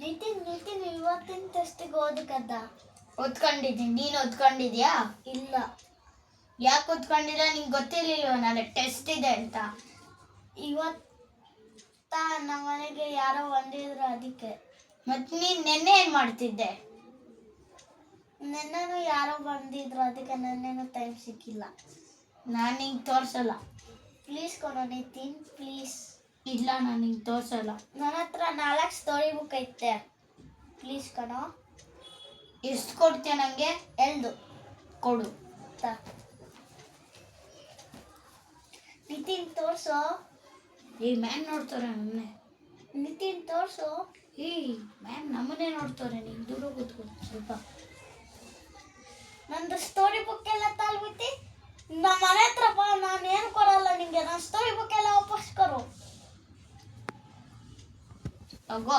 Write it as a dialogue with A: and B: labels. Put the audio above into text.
A: ನಿತಿನ್ ಇವತ್ತಿನ ಟೆಸ್ಟಿಗೆ ಓದಕದ್ದ.
B: ಓದ್ಕೊಂಡಿದ್ದೀನಿ. ನೀನು ಓದ್ಕೊಂಡಿದ್ಯಾ?
A: ಇಲ್ಲ.
B: ಯಾಕೆ ಓದ್ಕೊಂಡಿಲ್ಲ? ನಿಂಗೆ ಗೊತ್ತಿರ್ಲಿಲ್ವ ನಾಳೆ ಟೆಸ್ಟ್ ಇದೆ ಅಂತ?
A: ಇವತ್ತ ನಮ್ಮ ಮನೆಗೆ ಯಾರೋ ಬಂದಿದ್ರು ಅದಕ್ಕೆ.
B: ಮತ್ತೆ ನೀನು ನೆನ್ನೆ ಏನು ಮಾಡ್ತಿದ್ದೆ?
A: ನೆನ್ನೆನೂ ಯಾರೋ ಬಂದಿದ್ರು ಅದಕ್ಕೆ ನೆನ್ನೆನೂ ಟೈಮ್ ಸಿಕ್ಕಿಲ್ಲ.
B: ನಾನು ನಿಂಗೆ ತೋರಿಸಲ್ಲ.
A: ಪ್ಲೀಸ್ ಕೊಡೋ ನಿತಿನ್, ಪ್ಲೀಸ್.
B: ಇಲ್ಲ, ನಾನು ನಿಂಗೆ ತೋರಿಸಲ್ಲ.
A: ನನ್ನ ಹತ್ರ 4 ಸ್ಟೋರಿ ಬುಕ್ ಐತೆ. ಪ್ಲೀಸ್ ಕಣೋ.
B: ಎಷ್ಟು ಕೊಡ್ತೀಯ ನನಗೆ?
A: 2
B: ಕೊಡು.
A: ನಿತಿನ್ ತೋರ್ಸೋ.
B: ಈ ಮ್ಯಾಮ್ ನೋಡ್ತಾರೆ ನಮ್ಮನ್ನೇ.
A: ನಿತಿನ್ ತೋರ್ಸೋ.
B: ಮ್ಯಾಮ್ ನಮ್ಮನ್ನೇ ನೋಡ್ತಾರೆ. ನೀನು ದೂರ ಕೂತ್ಕೊಳ್ಳಿ ಸ್ವಲ್ಪ.
A: ನಂದು ಸ್ಟೋರಿ ಬುಕ್ ಎಲ್ಲ ತಲ್ಬಿಟ್ಟು ನಮ್ಮ ಮನೆ ಹತ್ರ ಬಾ, ನಾನು ಏನು ಕೊಡಲ್ಲ ನಿಂಗೆ. ನನ್ನ ಸ್ಟೋರಿ ಬುಕ್ ಎಲ್ಲ ವಾಪಸ್ ಕೊಡು.
B: ತಗೋ.